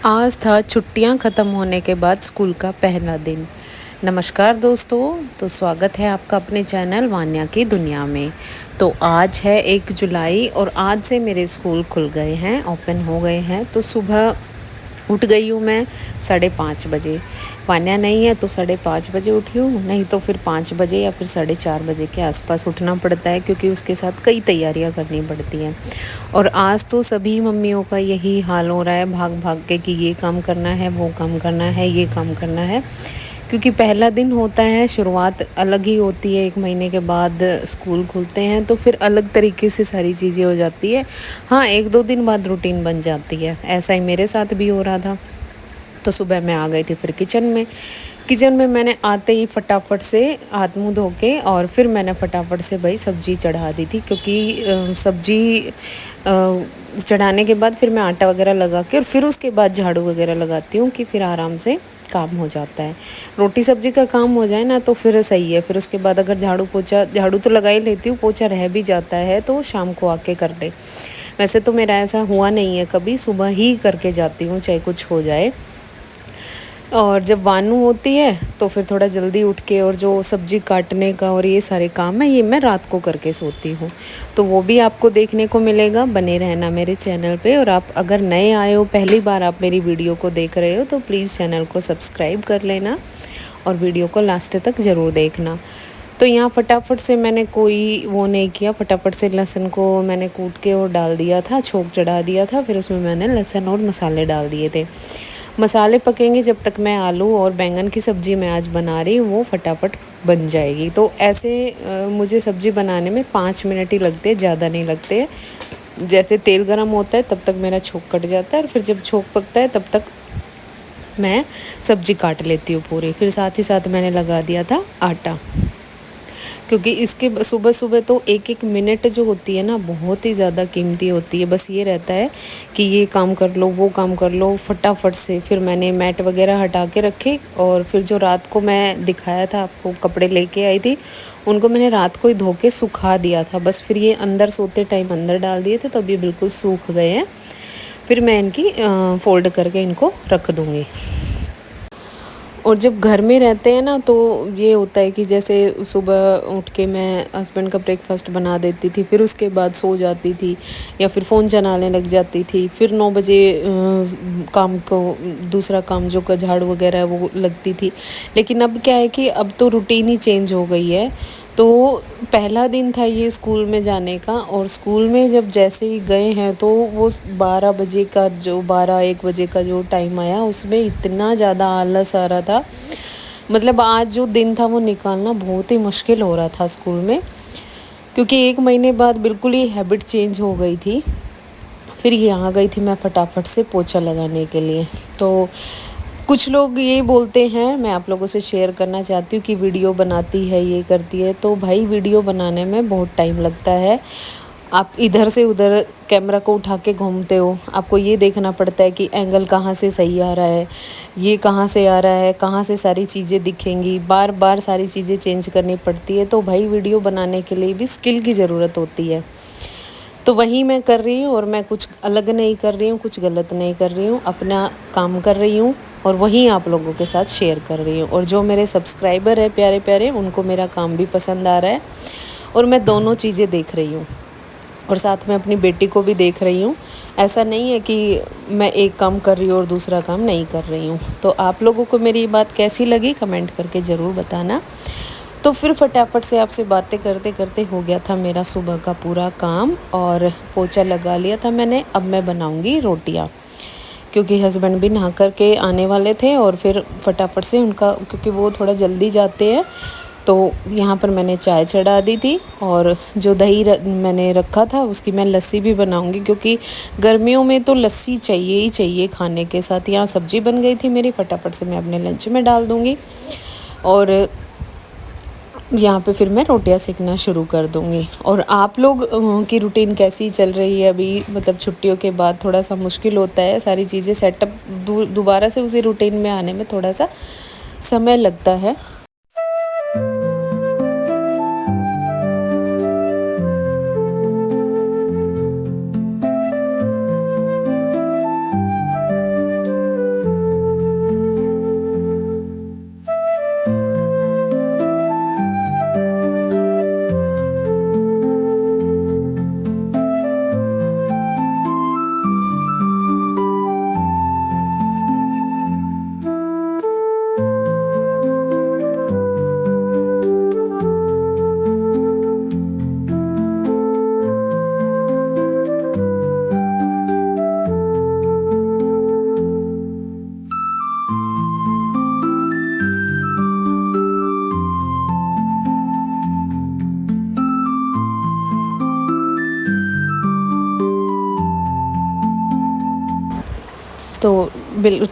आज था छुट्टियां ख़त्म होने के बाद स्कूल का पहला दिन। नमस्कार दोस्तों, तो स्वागत है आपका अपने चैनल वान्या की दुनिया में। तो आज है 1 जुलाई और आज से मेरे स्कूल खुल गए हैं, ओपन हो गए हैं। तो सुबह उठ गई हूँ मैं 5:30 बजे। वान्या नहीं है तो 5:30 बजे उठी हूँ, नहीं तो फिर 5 बजे या फिर 4:30 बजे के आसपास उठना पड़ता है, क्योंकि उसके साथ कई तैयारियां करनी पड़ती हैं। और आज तो सभी मम्मियों का यही हाल हो रहा है, भाग भाग के कि ये काम करना है, वो काम करना है, ये काम करना है। क्योंकि पहला दिन होता है, शुरुआत अलग ही होती है। 1 महीने के बाद स्कूल खुलते हैं तो फिर अलग तरीके से सारी चीज़ें हो जाती है। हाँ, 1-2 दिन बाद रूटीन बन जाती है। ऐसा ही मेरे साथ भी हो रहा था। तो सुबह मैं आ गई थी फिर किचन में मैंने आते ही फटाफट से हाथ मुँह धो के और फिर मैंने फटाफट से भाई सब्ज़ी चढ़ा दी थी, क्योंकि सब्ज़ी चढ़ाने के बाद फिर मैं आटा वगैरह लगा के और फिर उसके बाद झाड़ू वगैरह लगाती हूँ कि फिर आराम से काम हो जाता है। रोटी सब्ज़ी का काम हो जाए ना तो फिर सही है। फिर उसके बाद अगर झाड़ू तो लगा ही लेती हूँ, पोछा रह भी जाता है तो शाम को आके कर ले। वैसे तो मेरा ऐसा हुआ नहीं है कभी, सुबह ही करके जाती हूँ चाहे कुछ हो जाए। और जब वानू होती है तो फिर थोड़ा जल्दी उठ के और जो सब्ज़ी काटने का और ये सारे काम है, ये मैं रात को करके सोती हूँ। तो वो भी आपको देखने को मिलेगा, बने रहना मेरे चैनल पे। और आप अगर नए आए हो, पहली बार आप मेरी वीडियो को देख रहे हो, तो प्लीज़ चैनल को सब्सक्राइब कर लेना और वीडियो को लास्ट तक ज़रूर देखना। तो यहाँ फटाफट से मैंने कोई वो नहीं किया, फटाफट से लहसुन को मैंने कूट के और डाल दिया था, छोंक चढ़ा दिया था। फिर उसमें मैंने लहसुन और मसाले डाल दिए थे। मसाले पकेंगे जब तक मैं आलू और बैंगन की सब्ज़ी मैं आज बना रही हूँ, वो फटाफट बन जाएगी। तो ऐसे मुझे सब्ज़ी बनाने में 5 मिनट ही लगते हैं, ज़्यादा नहीं लगते। जैसे तेल गरम होता है तब तक मेरा छोंक कट जाता है और फिर जब छोंक पकता है तब तक मैं सब्ज़ी काट लेती हूँ पूरी। फिर साथ ही साथ मैंने लगा दिया था आटा, क्योंकि इसके सुबह सुबह तो एक एक मिनट जो होती है ना, बहुत ही ज़्यादा कीमती होती है। बस ये रहता है कि ये काम कर लो, वो काम कर लो फटाफट से। फिर मैंने मैट वगैरह हटा के रखे और फिर जो रात को मैं दिखाया था आपको, कपड़े लेके आई थी, उनको मैंने रात को ही धो के सुखा दिया था। बस फिर ये अंदर सोते टाइम अंदर डाल दिए थे तो अब ये बिल्कुल सूख गए हैं। फिर मैं इनकी फ़ोल्ड करके इनको रख दूँगी। और जब घर में रहते हैं ना तो ये होता है कि जैसे सुबह उठ के मैं हस्बैंड का ब्रेकफास्ट बना देती थी, फिर उसके बाद सो जाती थी या फिर फ़ोन चलाने लग जाती थी। फिर 9 बजे काम को दूसरा काम जो का झाड़ू वगैरह है वो लगती थी। लेकिन अब क्या है कि अब तो रूटीन ही चेंज हो गई है। तो पहला दिन था ये स्कूल में जाने का, और स्कूल में जब जैसे ही गए हैं तो वो 12 बजे का जो 12-1 बजे का जो टाइम आया, उसमें इतना ज़्यादा आलस आ रहा था। मतलब आज जो दिन था वो निकालना बहुत ही मुश्किल हो रहा था स्कूल में, क्योंकि 1 महीने बाद बिल्कुल ही हैबिट चेंज हो गई थी। फिर यहाँ गई थी मैं फटाफट से पोछा लगाने के लिए। तो कुछ लोग ये बोलते हैं, मैं आप लोगों से शेयर करना चाहती हूँ कि वीडियो बनाती है, ये करती है। तो भाई वीडियो बनाने में बहुत टाइम लगता है। आप इधर से उधर कैमरा को उठा के घूमते हो, आपको ये देखना पड़ता है कि एंगल कहाँ से सही आ रहा है, ये कहाँ से आ रहा है, कहाँ से सारी चीज़ें दिखेंगी, बार बार सारी चीज़ें चेंज करनी पड़ती है। तो भाई वीडियो बनाने के लिए भी स्किल की ज़रूरत होती है। तो वही मैं कर रही हूँ, और मैं कुछ अलग नहीं कर रही हूँ, कुछ गलत नहीं कर रही हूँ, अपना काम कर रही हूँ और वही आप लोगों के साथ शेयर कर रही हूँ। और जो मेरे सब्सक्राइबर है प्यारे प्यारे, उनको मेरा काम भी पसंद आ रहा है और मैं दोनों चीज़ें देख रही हूँ और साथ में अपनी बेटी को भी देख रही हूँ। ऐसा नहीं है कि मैं एक काम कर रही हूँ और दूसरा काम नहीं कर रही हूँ। तो आप लोगों को मेरी बात कैसी लगी कमेंट करके ज़रूर बताना। तो फिर फटाफट से आपसे बातें करते करते हो गया था मेरा सुबह का पूरा काम, और पोछा लगा लिया था मैंने। अब मैं बनाऊंगी रोटियां, क्योंकि हस्बैंड भी नहा कर के आने वाले थे और फिर फटाफट से उनका, क्योंकि वो थोड़ा जल्दी जाते हैं, तो यहाँ पर मैंने चाय चढ़ा दी थी। और जो मैंने रखा था उसकी मैं लस्सी भी बनाऊंगी, क्योंकि गर्मियों में तो लस्सी चाहिए ही चाहिए खाने के साथ। यहाँ सब्जी बन गई थी मेरी, फटाफट से मैं अपने लंच में डाल दूँगी और यहाँ पे फिर मैं रोटियां सेकना शुरू कर दूँगी। और आप लोग की रूटीन कैसी चल रही है अभी? मतलब छुट्टियों के बाद थोड़ा सा मुश्किल होता है, सारी चीज़ें सेटअप दोबारा से उसी रूटीन में आने में थोड़ा सा समय लगता है। तो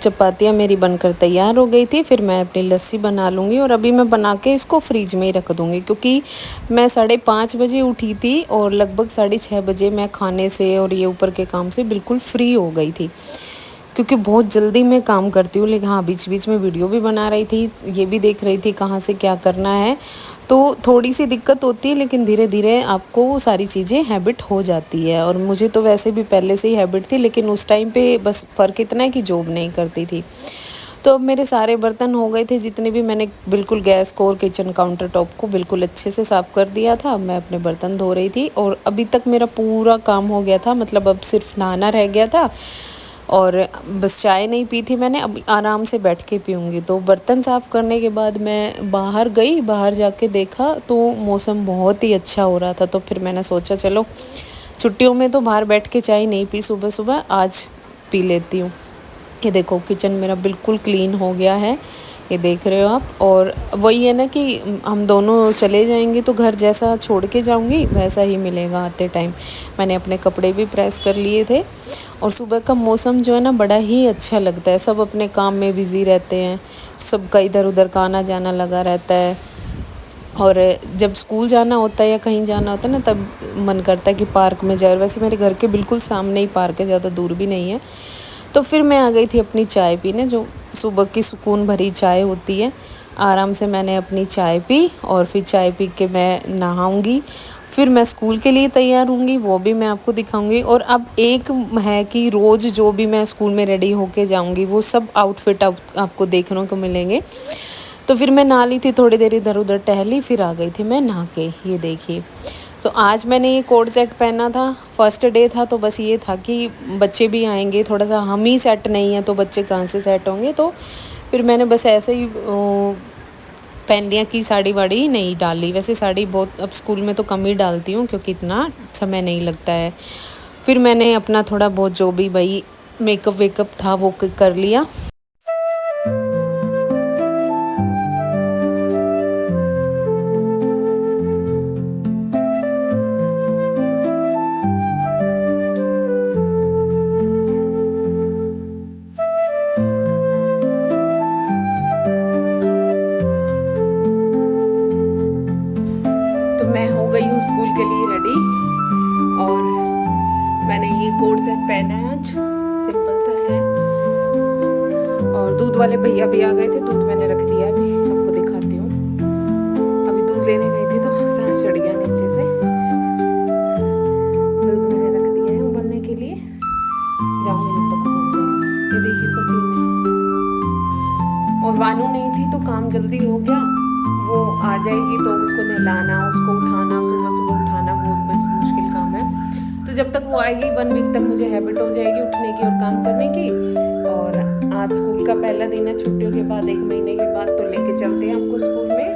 चपातियाँ मेरी बनकर तैयार हो गई थी। फिर मैं अपनी लस्सी बना लूँगी और अभी मैं बना के इसको फ्रिज में ही रख दूँगी, क्योंकि मैं 5:30 बजे उठी थी और लगभग 6:30 बजे मैं खाने से और ये ऊपर के काम से बिल्कुल फ्री हो गई थी, क्योंकि बहुत जल्दी मैं काम करती हूँ। लेकिन हाँ, बीच बीच में वीडियो भी बना रही थी, ये भी देख रही थी कहाँ से क्या करना है। तो थोड़ी सी दिक्कत होती है, लेकिन धीरे धीरे आपको वो सारी चीज़ें हैबिट हो जाती है। और मुझे तो वैसे भी पहले से ही हैबिट थी, लेकिन उस टाइम पे बस फ़र्क इतना है कि जॉब नहीं करती थी। तो अब मेरे सारे बर्तन हो गए थे जितने भी, मैंने बिल्कुल गैस को और किचन काउंटर टॉप को बिल्कुल अच्छे से साफ़ कर दिया था। मैं अपने बर्तन धो रही थी और अभी तक मेरा पूरा काम हो गया था, मतलब अब सिर्फ नहाना रह गया था और बस चाय नहीं पी थी मैंने, अब आराम से बैठ के पीऊँगी। तो बर्तन साफ़ करने के बाद मैं बाहर गई, बाहर जाके देखा तो मौसम बहुत ही अच्छा हो रहा था। तो फिर मैंने सोचा चलो छुट्टियों में तो बाहर बैठ के चाय नहीं पी सुबह सुबह, आज पी लेती हूँ। ये देखो किचन मेरा बिल्कुल क्लीन हो गया है, ये देख रहे हो आप। और वही है ना कि हम दोनों चले जाएंगे तो घर जैसा छोड़ के जाऊंगी वैसा ही मिलेगा आते टाइम। मैंने अपने कपड़े भी प्रेस कर लिए थे और सुबह का मौसम जो है ना बड़ा ही अच्छा लगता है। सब अपने काम में बिज़ी रहते हैं, सबका इधर उधर का आना जाना लगा रहता है। और जब स्कूल जाना होता है या कहीं जाना होता है ना, तब मन करता है कि पार्क में जाए। वैसे मेरे घर के बिल्कुल सामने ही पार्क है, ज़्यादा दूर भी नहीं है। तो फिर मैं आ गई थी अपनी चाय पीने, जो सुबह की सुकून भरी चाय होती है। आराम से मैंने अपनी चाय पी और फिर चाय पी के मैं नहाऊंगी, फिर मैं स्कूल के लिए तैयार होंगी, वो भी मैं आपको दिखाऊंगी। और अब एक है कि रोज़ जो भी मैं स्कूल में रेडी होके जाऊंगी वो सब आउटफिट आपको देखने को मिलेंगे। तो फिर मैं नहा ली थी, थोड़ी देर इधर उधर टहली, फिर आ गई थी मैं नहा के। ये देखिए, तो आज मैंने ये कोट सेट पहना था, फर्स्ट डे था। तो बस ये था कि बच्चे भी आएंगे, थोड़ा सा हम ही सेट नहीं है तो बच्चे कहाँ से सेट होंगे। तो फिर मैंने बस ऐसे ही पहन लिया कि साड़ी वाड़ी ही नहीं डाली। वैसे साड़ी बहुत अब स्कूल में तो कम ही डालती हूँ, क्योंकि इतना समय नहीं लगता है। फिर मैंने अपना थोड़ा बहुत जो भी भाई मेकअप वेकअप था वो कर लिया। तो मैं हो गई हूँ स्कूल के लिए रेडी और मैंने ये कोट सेट पहना है आज, सिंपल सा है। और दूध वाले भैया भी आ गए थे, दूध मैंने रख दिया, अभी आपको दिखाती हूँ। अभी दूध लेने गई थी तो सांस चढ़ गया नीचे से। दूध मैंने रख दिया है उबलने के लिए, जाऊँगी जब तक उबल जाएगा। ये देखिए पसीने। और वानू नहीं थी तो काम जल्दी हो गया। वो आ जाएगी तो उसको नहलाना, उसको उठाना, सुबह सुबह उठाना बहुत मुश्किल काम है। तो जब तक वो आएगी 1 वीक तक मुझे हैबिट हो जाएगी उठने की और काम करने की। और आज स्कूल का पहला दिन है छुट्टियों के बाद, 1 महीने के बाद। तो लेके चलते हैं आपको स्कूल में।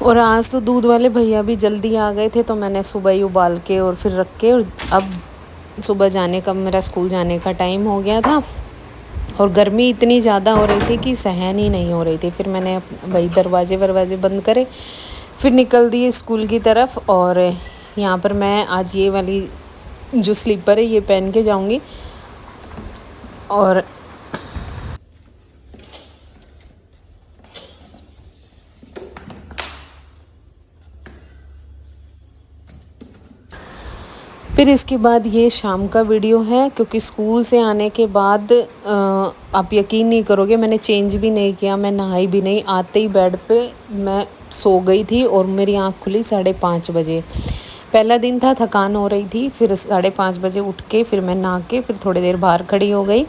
और आज तो दूध वाले भैया भी जल्दी आ गए थे, तो मैंने सुबह ही उबाल के और फिर रख के, और अब सुबह जाने का, मेरा स्कूल जाने का टाइम हो गया था। और गर्मी इतनी ज़्यादा हो रही थी कि सहन ही नहीं हो रही थी। फिर मैंने वही दरवाजे बंद करे, फिर निकल दिए स्कूल की तरफ। और यहाँ पर मैं आज ये वाली जो स्लीपर है ये पहन के जाऊँगी। और फिर इसके बाद ये शाम का वीडियो है, क्योंकि स्कूल से आने के बाद आप यकीन नहीं करोगे, मैंने चेंज भी नहीं किया, मैं नहाई भी नहीं। आते ही बेड पे मैं सो गई थी और मेरी आँख खुली 5:30 बजे। पहला दिन था, थकान हो रही थी। फिर 5:30 बजे उठ के फिर मैं नहा के फिर थोड़ी देर बाहर खड़ी हो गई।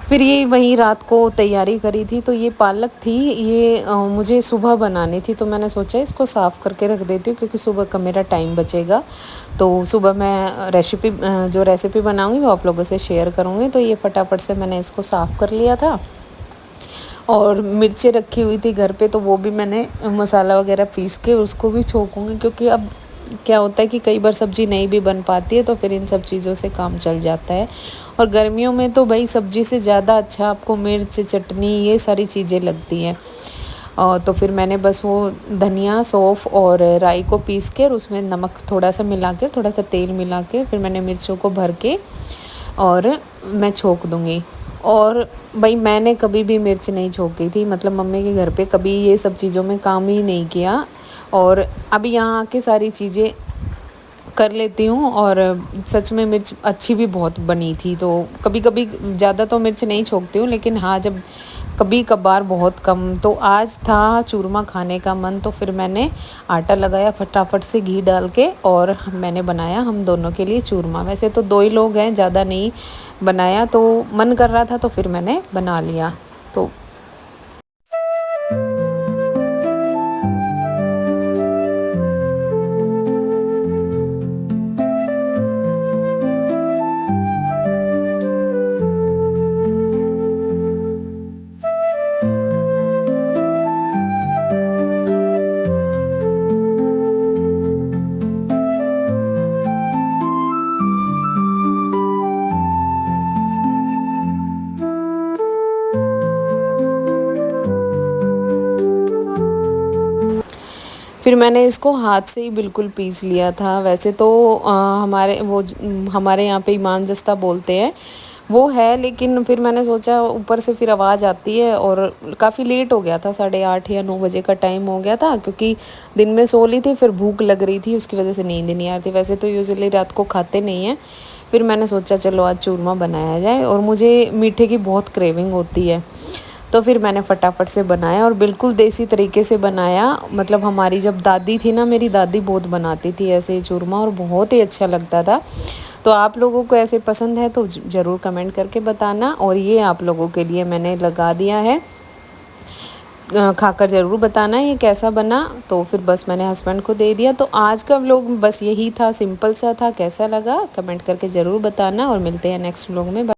फिर ये वहीं रात को तैयारी करी थी। तो ये पालक थी, ये मुझे सुबह बनानी थी, तो मैंने सोचा इसको साफ़ करके रख देती हूँ, क्योंकि सुबह का मेरा टाइम बचेगा। तो सुबह मैं जो रेसिपी बनाऊँगी वो आप लोगों से शेयर करूँगी। तो ये फटाफट से मैंने इसको साफ़ कर लिया था। और मिर्चें रखी हुई थी घर पे, तो वो भी मैंने मसाला वगैरह पीस के उसको भी छोंकूँगी, क्योंकि अब क्या होता है कि कई बार सब्ज़ी नहीं भी बन पाती है, तो फिर इन सब चीज़ों से काम चल जाता है। और गर्मियों में तो भाई सब्ज़ी से ज़्यादा अच्छा आपको मिर्च, चटनी, ये सारी चीज़ें लगती हैं। तो फिर मैंने बस वो धनिया सौंफ और राई को पीस कर उसमें नमक थोड़ा सा मिला के, थोड़ा सा तेल मिला के, फिर मैंने मिर्चों को भर के और मैं छोंक दूँगी। और भाई मैंने कभी भी मिर्च नहीं छोंकी थी, मतलब मम्मी के घर पे कभी ये सब चीज़ों में काम ही नहीं किया। और अब यहाँ आके सारी चीज़ें कर लेती हूँ और सच में मिर्च अच्छी भी बहुत बनी थी। तो कभी कभी ज़्यादा तो मिर्च नहीं छोंकती हूँ, लेकिन हाँ जब कभी कभार बहुत कम। तो आज था चूरमा खाने का मन, तो फिर मैंने आटा लगाया फटाफट से घी डाल के और मैंने बनाया हम दोनों के लिए चूरमा। वैसे तो 2 ही लोग हैं, ज़्यादा नहीं बनाया, तो मन कर रहा था तो फिर मैंने बना लिया। तो फिर मैंने इसको हाथ से ही बिल्कुल पीस लिया था। वैसे तो हमारे यहाँ पे ईमान जस्ता बोलते हैं, वो है, लेकिन फिर मैंने सोचा ऊपर से फिर आवाज़ आती है और काफ़ी लेट हो गया था, 8:30 या 9 बजे का टाइम हो गया था, क्योंकि दिन में सो ली थी, फिर भूख लग रही थी, उसकी वजह से नींद नहीं आ रही थी। वैसे तो यूजुअली रात को खाते नहीं हैं। फिर मैंने सोचा चलो आज चूरमा बनाया जाए, और मुझे मीठे की बहुत क्रेविंग होती है, तो फिर मैंने फटाफट से बनाया और बिल्कुल देसी तरीके से बनाया। मतलब हमारी जब दादी थी ना, मेरी दादी बहुत बनाती थी ऐसे चूरमा और बहुत ही अच्छा लगता था। तो आप लोगों को ऐसे पसंद है तो ज़रूर कमेंट करके बताना। और ये आप लोगों के लिए मैंने लगा दिया है, खाकर ज़रूर बताना ये कैसा बना। तो फिर बस मैंने हस्बैंड को दे दिया। तो आज का व्लॉग बस यही था, सिंपल सा था। कैसा लगा कमेंट करके ज़रूर बताना, और मिलते हैं नेक्स्ट व्लॉग में।